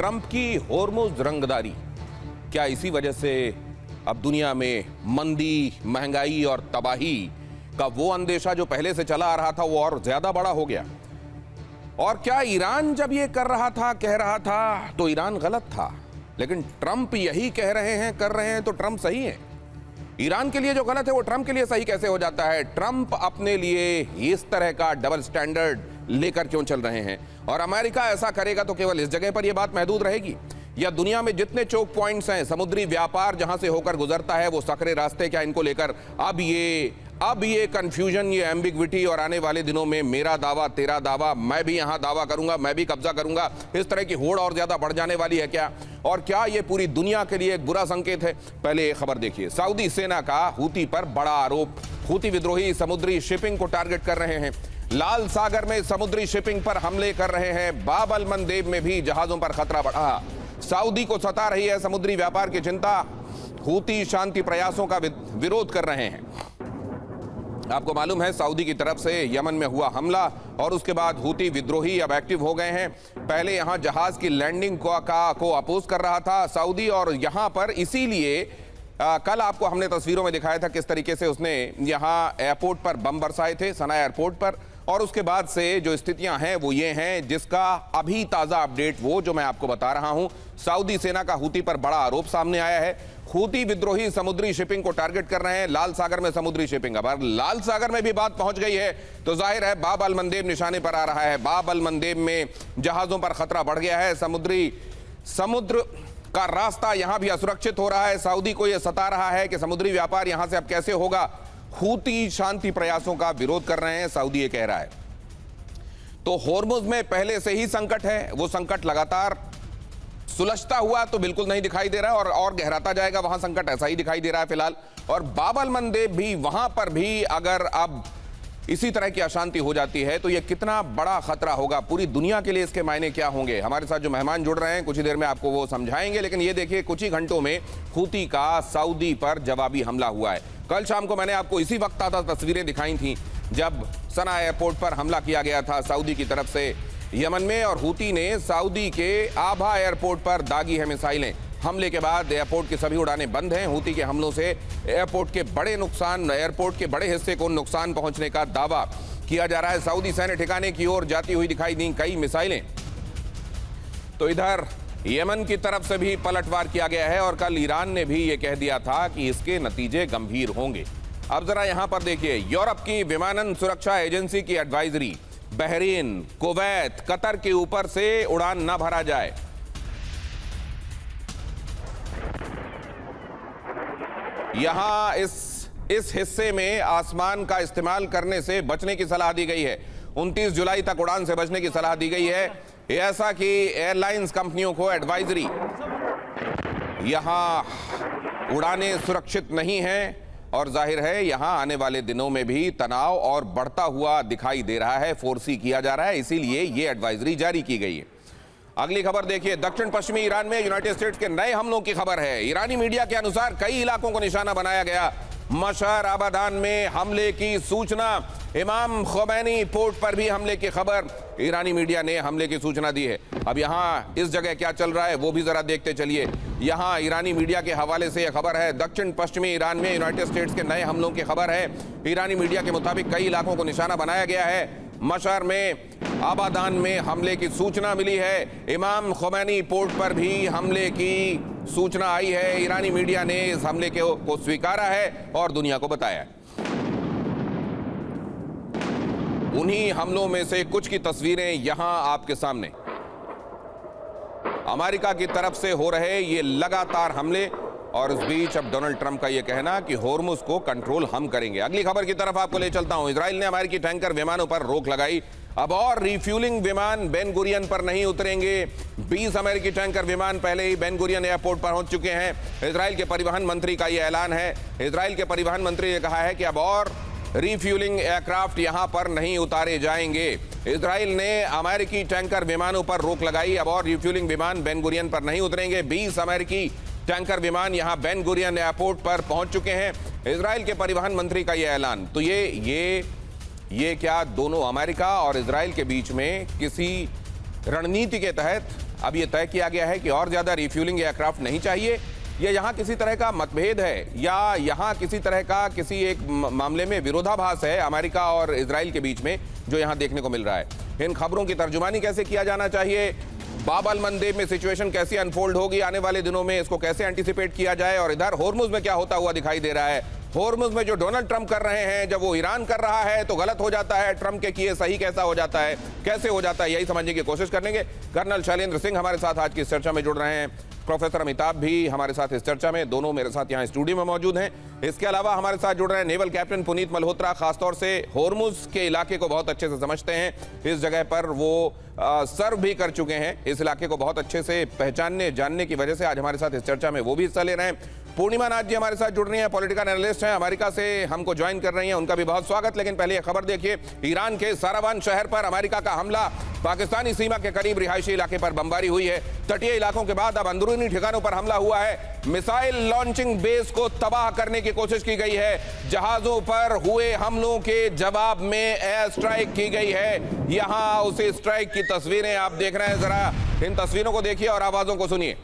Trump की होर्मुज रंगदारी, क्या इसी वजह से अब दुनिया में मंदी, महंगाई और तबाही का वो अंदेशा जो पहले से चला आ रहा था वो और ज्यादा बड़ा हो गया? और क्या ईरान जब ये कर रहा था, कह रहा था, तो ईरान गलत था, लेकिन ट्रंप यही कह रहे हैं, कर रहे हैं, तो ट्रंप सही है? ईरान के लिए जो गलत है वो ट्रंप के लिए सही कैसे हो जाता है? ट्रंप अपने लिए इस तरह का डबल स्टैंडर्ड लेकर क्यों चल रहे हैं? और अमेरिका ऐसा करेगा तो केवल इस जगह पर यह बात महदूद रहेगी, या दुनिया में जितने चोक पॉइंट्स हैं, समुद्री व्यापार जहां से होकर गुजरता है, वो सकरे रास्ते, क्या इनको लेकर अब ये कंफ्यूजन, ये एम्बिग्विटी और आने वाले दिनों में मेरा दावा तेरा दावा, मैं भी यहां दावा करूंगा, मैं भी कब्जा करूंगा, इस तरह की होड़ और ज्यादा बढ़ जाने वाली है क्या? और क्या ये पूरी दुनिया के लिए एक बुरा संकेत है? पहले एक खबर देखिए। सऊदी सेना का हूती पर बड़ा आरोप। हूती विद्रोही समुद्री शिपिंग को टारगेट कर रहे हैं, लाल सागर में समुद्री शिपिंग पर हमले कर रहे हैं, बाब अल मंदेब में भी जहाजों पर खतरा बढ़ा। सऊदी को सता रही है समुद्री व्यापार की चिंता, हूती शांति प्रयासों का विरोध कर रहे हैं। आपको मालूम है सऊदी की तरफ से यमन में हुआ हमला और उसके बाद हूती विद्रोही अब एक्टिव हो गए हैं। पहले यहां जहाज की लैंडिंग को अपोज कर रहा था सऊदी, और यहां पर इसीलिए कल आपको हमने तस्वीरों में दिखाया था किस तरीके से उसने यहां एयरपोर्ट पर बम बरसाए थे, सना एयरपोर्ट पर। और उसके बाद से जो स्थितियां हैं वो ये हैं, जिसका अभी ताजा अपडेट वो जो मैं आपको बता रहा हूं। सऊदी सेना का हूती पर बड़ा आरोप सामने आया है। हूती विद्रोही समुद्री शिपिंग को टारगेट कर रहे हैं, लाल सागर में समुद्री शिपिंग। अब लाल सागर में भी बात पहुंच गई है तो जाहिर है बाब अल मंदेब निशाने पर आ रहा है। बाब अल मंदेब में जहाजों पर खतरा बढ़ गया है, समुद्र का रास्ता यहां भी असुरक्षित हो रहा है। सऊदी को यह सता रहा है कि समुद्री व्यापार यहां से अब कैसे होगा। हूती शांति प्रयासों का विरोध कर रहे हैं, सऊदी ये कह रहा है। तो होर्मुज में पहले से ही संकट है, वो संकट लगातार सुलझता हुआ तो बिल्कुल नहीं दिखाई दे रहा है, और गहराता जाएगा वहां संकट, ऐसा ही दिखाई दे रहा है फिलहाल। और बाब अल मंदेब भी, वहां पर भी अगर अब इसी तरह की अशांति हो जाती है तो यह कितना बड़ा खतरा होगा, पूरी दुनिया के लिए इसके मायने क्या होंगे। हमारे साथ जो मेहमान जुड़ रहे हैं कुछ ही देर में आपको वो समझाएंगे, लेकिन ये देखिए कुछ ही घंटों में हूती का सऊदी पर जवाबी हमला हुआ है। कल शाम को मैंने आपको इसी वक्त ताज़ा तस्वीरें दिखाई थी जब सना एयरपोर्ट पर हमला किया गया था सऊदी की तरफ से यमन में, और हूती ने सऊदी के आभा एयरपोर्ट पर दागी है मिसाइलें। हमले के बाद एयरपोर्ट की सभी उड़ानें बंद हैं। हूती के हमलों से एयरपोर्ट के बड़े हिस्से को नुकसान पहुंचने का दावा किया जा रहा है। सऊदी सैन्य ठिकाने की ओर जाती हुई दिखाई दी कई मिसाइलें। तो इधर यमन की तरफ से भी पलटवार किया गया है, और कल ईरान ने भी यह कह दिया था कि इसके नतीजे गंभीर होंगे। अब जरा यहां पर देखिए, यूरोप की विमानन सुरक्षा एजेंसी की एडवाइजरी, बहरीन, कुवैत, कतर के ऊपर से उड़ान न भरा जाए। यहां इस हिस्से में आसमान का इस्तेमाल करने से बचने की सलाह दी गई है। 29 जुलाई तक उड़ान से बचने की सलाह दी गई है, ऐसा कि एयरलाइंस कंपनियों को एडवाइजरी। यहां उड़ानें सुरक्षित नहीं हैं, और जाहिर है यहां आने वाले दिनों में भी तनाव और बढ़ता हुआ दिखाई दे रहा है, फोर्सी किया जा रहा है, इसीलिए यह एडवाइजरी जारी की गई है। अगली खबर देखिए, दक्षिण पश्चिमी ईरान में यूनाइटेड स्टेट्स के नए हमलों की खबर है। ईरानी मीडिया के अनुसार कई इलाकों को निशाना बनाया गया। मशहर आबादान में हमले की सूचना, इमाम खोमैनी पोर्ट पर भी हमले की खबर, ईरानी मीडिया ने हमले की सूचना दी है। अब यहां इस जगह क्या चल रहा है वो भी जरा देखते चलिए। यहां ईरानी मीडिया के हवाले से यह खबर है, दक्षिण पश्चिमी ईरान में यूनाइटेड स्टेट्स के नए हमलों की खबर है। ईरानी मीडिया के मुताबिक कई इलाकों को निशाना बनाया गया है। मशहर में आबादान में हमले की सूचना मिली है, इमाम खोमैनी पोर्ट पर भी हमले की सूचना आई है। ईरानी मीडिया ने इस हमले को स्वीकारा है और दुनिया को बताया। उन्हीं हमलों में से कुछ की तस्वीरें यहां आपके सामने। अमेरिका की तरफ से हो रहे ये लगातार हमले, और इस बीच अब डोनाल्ड ट्रंप का यह कहना कि होर्मुज को कंट्रोल हम करेंगे। अगली खबर की तरफ आपको ले चलता हूं। इजराइल ने अमेरिकी टैंकर विमानों पर रोक लगाई। अब और रिफ्यूलिंग विमान बेन गुरियन पर नहीं उतरेंगे। 20 अमेरिकी टैंकर विमान पहले ही बेन गुरियन एयरपोर्ट पर पहुंच चुके हैं। इजराइल के परिवहन मंत्री का यह ऐलान है। इजराइल के परिवहन मंत्री ने कहा है कि अब और रिफ्यूलिंग एयरक्राफ्ट यहां पर नहीं उतारे जाएंगे। इजराइल ने अमेरिकी टैंकर विमानों पर रोक लगाई। अब और रिफ्यूलिंग विमान बेन गुरियन पर नहीं उतरेंगे। 20 अमेरिकी टैंकर विमान यहां बेन गुरियन एयरपोर्ट पर पहुंच चुके हैं। इजराइल के परिवहन मंत्री का यह ऐलान। तो ये क्या दोनों अमेरिका और इजराइल के बीच में किसी रणनीति के तहत अब ये तय किया गया है कि और ज्यादा रिफ्यूलिंग एयरक्राफ्ट नहीं चाहिए। ये यहाँ किसी तरह का मतभेद है या यहाँ किसी तरह का किसी एक मामले में विरोधाभास है अमेरिका और इजराइल के बीच में, जो यहाँ देखने को मिल रहा है। इन खबरों की तर्जुमानी कैसे किया जाना चाहिए, बाब अल मंदेब में सिचुएशन कैसे अनफोल्ड होगी आने वाले दिनों में, इसको कैसे एंटीसिपेट किया जाए, और इधर होर्मुज में क्या होता हुआ दिखाई दे रहा है। होर्मुज में जो डोनाल्ड ट्रंप कर रहे हैं, जब वो ईरान कर रहा है तो गलत हो जाता है, ट्रंप के किए सही कैसा हो जाता है, कैसे हो जाता है, यही समझने की कोशिश करेंगे। कर्नल शैलेंद्र सिंह हमारे साथ आज की इस चर्चा में जुड़ रहे हैं, प्रोफेसर अमिताभ भी हमारे साथ इस चर्चा में, दोनों मेरे साथ यहाँ स्टूडियो में मौजूद हैं। इसके अलावा हमारे साथ जुड़ रहे हैं नेवल कैप्टन पुनीत मल्होत्रा, खासतौर से होर्मुज के इलाके को बहुत अच्छे से समझते हैं, इस जगह पर वो सर्व भी कर चुके हैं, इस इलाके को बहुत अच्छे से पहचानने जानने की वजह से आज हमारे साथ इस चर्चा में वो भी हिस्सा ले रहे हैं। पूर्णिमा नाथ जी हमारे साथ जुड़ रही हैं, पॉलिटिकल एनालिस्ट हैं, अमेरिका से हमको ज्वाइन कर रही हैं, उनका भी बहुत स्वागत। लेकिन पहले ये खबर देखिए, ईरान के सारावान शहर पर अमेरिका का हमला, पाकिस्तानी सीमा के करीब रिहायशी इलाके पर बमबारी हुई है। तटीय इलाकों के बाद अब अंदरूनी ठिकानों पर हमला हुआ है, मिसाइल लॉन्चिंग बेस को तबाह करने की कोशिश की गई है, जहाजों पर हुए हमलों के जवाब में एयर स्ट्राइक की गई है। यहां उस स्ट्राइक की तस्वीरें आप देख रहे हैं, जरा इन तस्वीरों को देखिए और आवाजों को सुनिए।